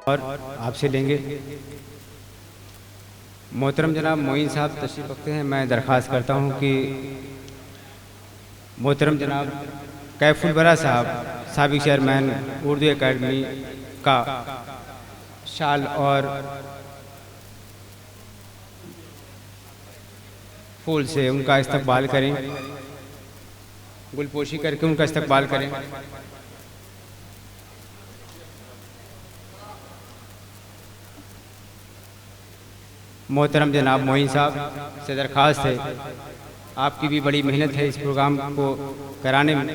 और आपसे लेंगे। मोहतरम जनाब मोइन साहब तशरीफ़ रखते हैं। मैं दरख्वास्त करता हूँ कि मोहतरम जनाब कैफुल बरा साहब साबिक़ चेयरमैन उर्दू एकेडमी का शाल और फूल से उनका इस्तकबाल करें, गुलपोशी करके उनका इस्तकबाल करें। मोहतरम जनाब मोइन साहब से दरख्वास्त है, आपकी भी बड़ी मेहनत है इस प्रोग्राम को कराने में।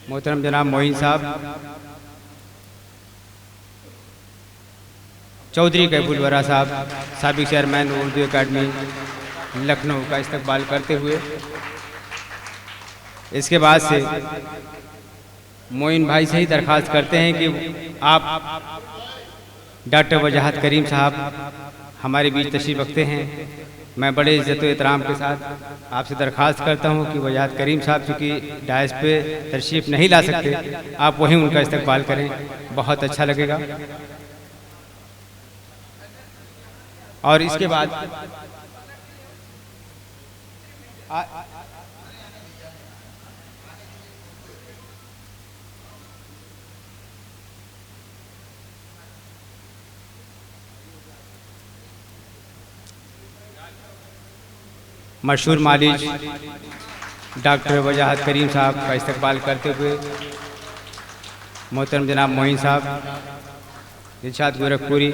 मोहतरम जनाब मोइन साहब चौधरी कैफुल बरा साहब साबिक़ चेयरमैन उर्दू एकेडमी लखनऊ का इस्तकबाल करते हुए इसके बाद से मोइन भाई से ही दरख्वास्त करते हैं कि आप डॉक्टर वजाहत करीम साहब हमारे बीच तशरीफ़ रखते हैं। मैं बड़े इज़्ज़त व एहतराम के साथ आपसे दरख्वास्त करता हूं कि वजाहत करीम साहब चूँकि डायस पे तशरीफ़ नहीं ला सकते, आप वहीं उनका इस्तकबाल करें, बहुत अच्छा लगेगा। और इसके बाद मशहूर मालिज डॉक्टर वजाहत करीम साहब का इस्तकबाल करते हुए मोहतरम जनाब मोइन साहब इरशाद गोरखपुरी।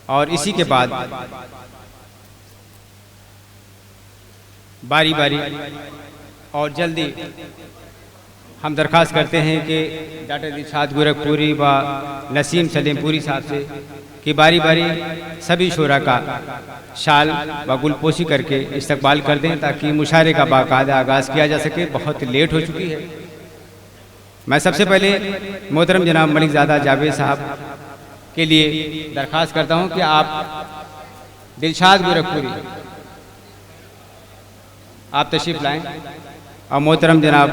और इसी के बाद बारी बारी और जल्दी हम दरख्वास्त करते हैं कि डॉक्टर इरशाद गोरखपुरी व नसीम सलीमपुरी साहब से कि बारी बारी सभी शोरा का शाल व गुलपोशी करके इस्तकबाल कर दें ताकि मुशायरे का बाकायदा आगाज़ किया जा सके। बहुत लेट हो चुकी है। मैं सबसे पहले मोहतरम जनाब मलिक ज़ादा जावेद साहब के लिए दरख्वास्त करता हूं कि आप दिलशाद गोरखपुरी आप तशरीफ़ लाएं और मोहतरम जनाब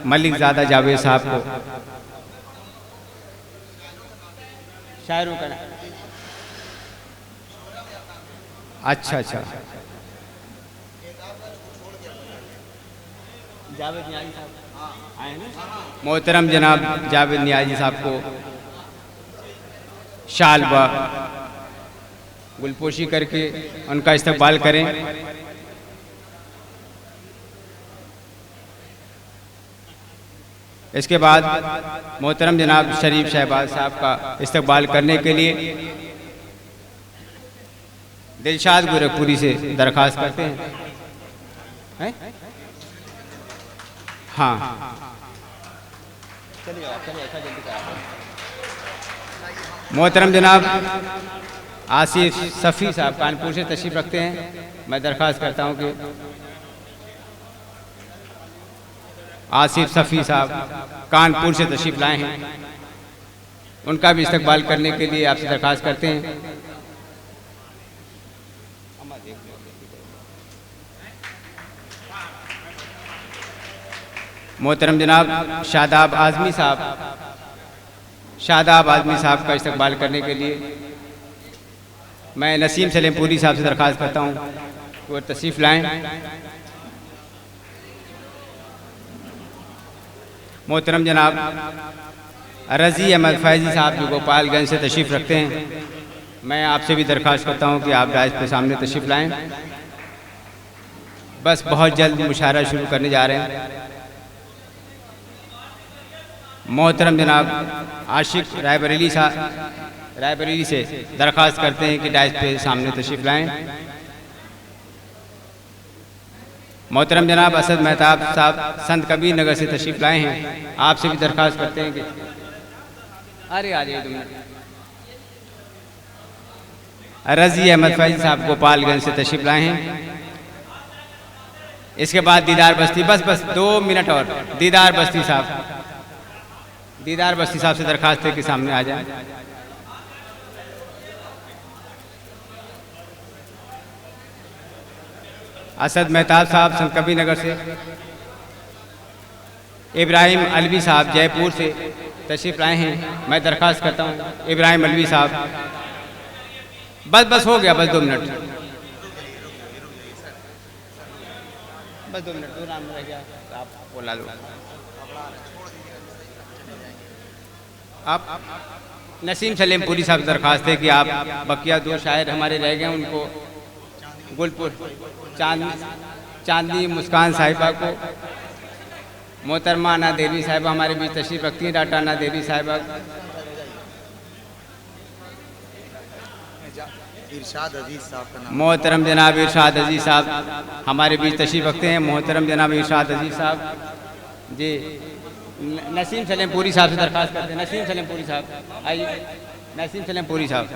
मलिक ज़ादा जावेद साहब को शायरों का। अच्छा जावेद नियाज़ी साहब आए हैं। मोहतरम जनाब जावेद नियाज़ी साहब को शाल व गुलपोशी करके उनका इस्तकबाल करें। इसके बाद मोहतरम जनाब शरीफ शहबाज साहब का इस्तकबाल करने के लिए दिलशाद गोरखपुरी से दरख्वास्त करते हैं। हाँ मोहतरम जनाब आसिफ सफ़ी साहब कानपुर से तशरीफ़ रखते हैं। मैं दरख्वास्त करता हूं कि आसिफ सफ़ी साहब कानपुर से तशरीफ़ लाए हैं, उनका भी इस्तकबाल करने के लिए आपसे दरख्वास्त करते हैं। मोहतरम जनाब शादाब आज़मी साहब का इस्तकबाल करने के लिए मैं नसीम सलीमपुरी साहब से दरख्वास्त करता हूँ कि वो तशरीफ़ लाएं। मोहतरम जनाब रज़ी अहमद फैज़ी साहब जो गोपालगंज से तशरीफ़ रखते हैं, मैं आपसे भी दरख्वास्त करता हूँ कि आप डायस के सामने तशरीफ़ लाएं। बस बहुत जल्द मुशायरा शुरू करने जा रहे हैं। मोहतरम जनाब आशिक रायबरेली से दरख्वास्त करते हैं कि डायस पे सामने तशरीफ़ लाएं। मोहतरम जनाब असद मेहताब साहब संत कबीर नगर से तशरीफ़ लाए हैं, आपसे भी दरख्वास्त करते हैं कि अरे आ जाइए 2 मिनट। रज़ी अहमद फैज़ी साहब गोपालगंज से तशरीफ़ लाए हैं। इसके बाद दीदार बस्ती, बस 2 मिनट और दीदार बस्ती साहब से दरख्वास्त है कि सामने आ जाए। असद मेहताब साहब संत कबीर नगर से, इब्राहिम अलवी साहब जयपुर से तशरीफ़ लाए हैं। मैं दरख्वास्त करता हूँ इब्राहिम अलवी साहब, बस हो गया, बस 2 मिनट, बस 2 मिनट, 2 नाम रह गया, आप बोला लो। आप नसीम सलेमपुरी साहब दरख्वास्त है कि आप बकिया 2 शायर हमारे रह गए, उनको गुलपुर चांदनी मुस्कान साहिबा को, मोहतरमा अन्ना देवी साहिबा हमारे बीच तशरीफ़ रखती हैं, डॉक्टर अन्ना देवी साहिबा, इरशाद अजीज साहब का नाम, मोहतरम जनाब इरशाद अजीज साहब हमारे बीच तशरीफ़ रखते हैं, मोहतरम जनाब इरशाद अजीज साहब जी। नसीम सलेमपुरी साहब से दरख्वास्त करते हैं, नसीम सलेमपुरी साहब आइए, नसीम सलेमपुरी साहब।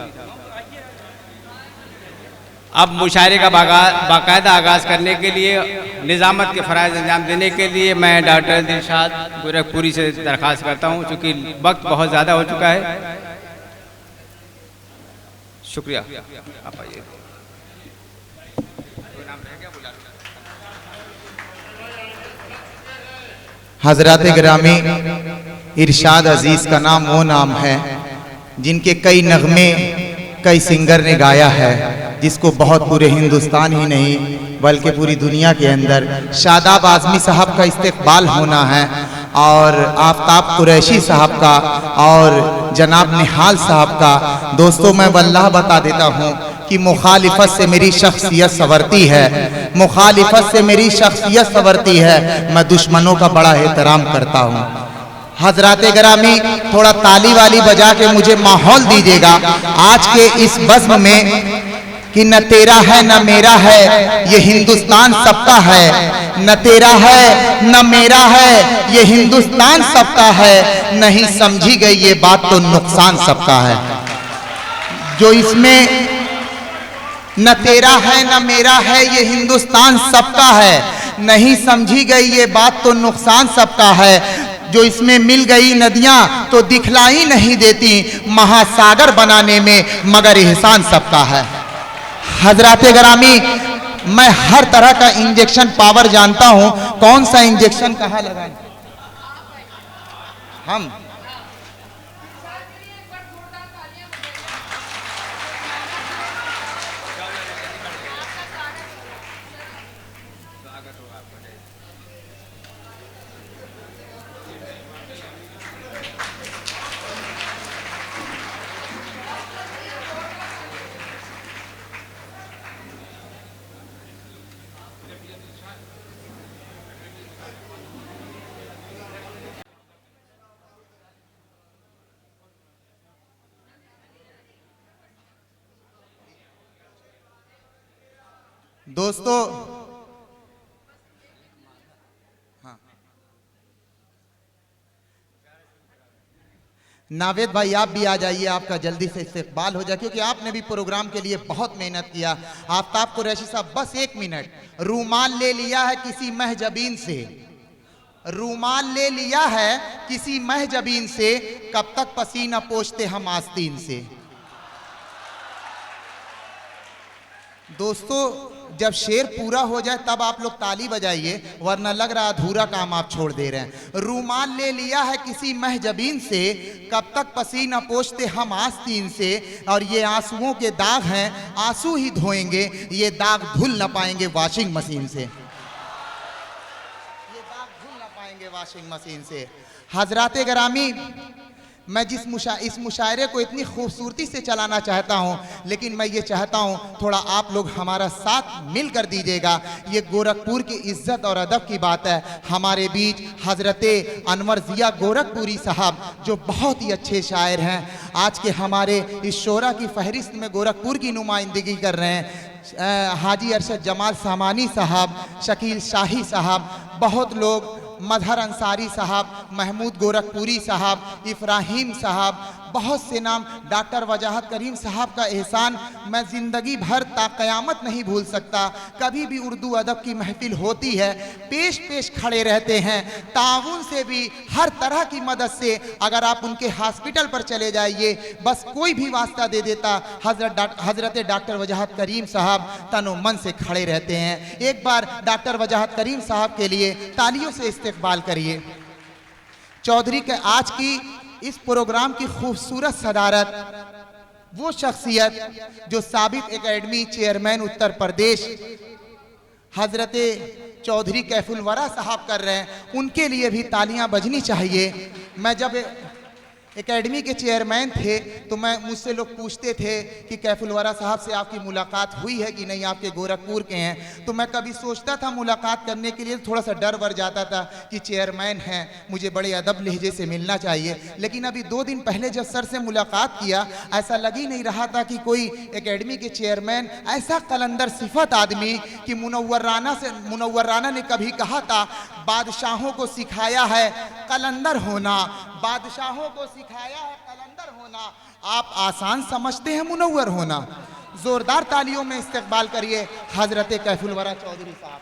अब मुशायरे का बाकायदा आगाज़ करने के लिए, निज़ामत के फ़राइज़ अंजाम देने के लिए मैं डॉक्टर दिलशाद गोरखपुरी से दरख्वास्त करता हूँ, चूँकि वक्त बहुत ज़्यादा हो चुका है। शुक्रिया, आप आइए। हजरत गिरामी, इरशाद अजीज का नाम वो नाम है जिनके कई नगमे कई सिंगर ने गाया है, जिसको बहुत पूरे हिंदुस्तान ही नहीं बल्कि पूरी दुनिया के अंदर शादाब आज़मी साहब का इस्तकबाल होना है, और आफ्ताब कुरैशी साहब का और जनाब निहाल साहब का। दोस्तों, मैं वल्लाह बता देता हूँ कि मुखालिफत से मेरी शख्सियत संवरती है, मुखालिफत से मेरी शख्सियत संवरती है। मैं दुश्मनों का बड़ा एहतराम करता हूँ। हजरात गिरामी, थोड़ा ताली वाली बजा के मुझे माहौल दीजिएगा आज के इस बज़्म में कि न तेरा है न मेरा है, ये हिंदुस्तान सबका है। न तेरा है न मेरा है, ये हिंदुस्तान सबका है। नहीं समझी गई ये बात तो नुकसान सबका है। जो इसमें न तेरा है न मेरा है, ये हिंदुस्तान सबका है, नहीं समझी गई ये बात तो नुकसान सबका है। जो इसमें मिल गई नदियां तो दिखलाई नहीं देती, महासागर बनाने में मगर एहसान सबका है। हजरात गिरामी, मैं हर तरह का इंजेक्शन पावर जानता हूं, कौन सा इंजेक्शन कहां लगाएं हम। दोस्तों, हाँ, नावेद भाई आप भी आ जाइए, आपका जल्दी से इस्तकबाल हो जाए, क्योंकि आपने भी प्रोग्राम के लिए बहुत मेहनत किया। आफ्ताब कुरैशी साहब, बस 1 मिनट। रूमाल ले लिया है किसी महजबीन से, रूमाल ले लिया है किसी महजबीन से, कब तक पसीना पोंछते हम आस्तीन से। दोस्तों, जब शेर पूरा हो जाए तब आप लोग ताली बजाइए, वरना लग रहा अधूरा काम आप छोड़ दे रहे हैं। रूमाल ले लिया है किसी महजबीन से, कब तक पसीना पोंछते हम आस्तीन से, और ये आंसुओं के दाग हैं, आंसू ही धोएंगे, ये दाग धुल ना पाएंगे वॉशिंग मशीन से, ये दाग धुल ना पाएंगे वॉशिंग मशीन से। हजरात गिरामी, मैं इस मुशायरे को इतनी खूबसूरती से चलाना चाहता हूं, लेकिन मैं ये चाहता हूं थोड़ा आप लोग हमारा साथ मिलकर दीजिएगा। ये गोरखपुर की इज्जत और अदब की बात है। हमारे बीच हजरत अनवर ज़िया गोरखपुरी साहब, जो बहुत ही अच्छे शायर हैं, आज के हमारे इस शोरा की फहरिस्त में गोरखपुर की नुमाइंदगी कर रहे हैं। हाजी अरशद जमाल सामानी साहब, शकील शाही साहब, बहुत लोग, मजहर अंसारी साहब, महमूद गोरखपुरी साहब, इब्राहिम साहब, बहुत से नाम, डॉक्टर वजाहत करीम साहब का एहसान मैं ज़िंदगी भर ता क़यामत नहीं भूल सकता। कभी भी उर्दू अदब की महफिल होती है, पेश खड़े रहते हैं, ताउन से भी, हर तरह की मदद से। अगर आप उनके हॉस्पिटल पर चले जाइए, बस कोई भी वास्ता दे देता, हजरत डॉक्टर वजाहत करीम साहब तनो मन से खड़े रहते हैं। एक बार डॉक्टर वजाहत करीम साहब के लिए तालियों से इस्तकबाल करिए। चौधरी के आज की इस प्रोग्राम की खूबसूरत सदारत वो शख्सियत जो साबिक एकेडमी चेयरमैन उत्तर प्रदेश हजरत चौधरी कैफुल वरा साहब कर रहे हैं, उनके लिए भी तालियां बजनी चाहिए। मैं जब एकेडमी के चेयरमैन थे तो मुझसे लोग पूछते थे कि कैफुल वरा साहब से आपकी मुलाकात हुई है कि नहीं, आपके गोरखपुर के हैं। तो मैं कभी सोचता था मुलाकात करने के लिए थोड़ा सा डर बर जाता था कि चेयरमैन हैं, मुझे बड़े अदब लहजे से मिलना चाहिए। लेकिन अभी 2 दिन पहले जब सर से मुलाकात किया, ऐसा लग ही नहीं रहा था कि कोई एकेडमी के चेयरमैन, ऐसा कलंदर सिफत आदमी कि मुनव्वर राना ने कभी कहा था बादशाहों को सिखाया है कलंदर होना, बादशाहों को सिखाया है कलंदर होना, आप आसान समझते हैं मुनव्वर होना। जोरदार तालियों में इस्तकबाल करिए हजरत कैफुल वरा चौधरी साहब।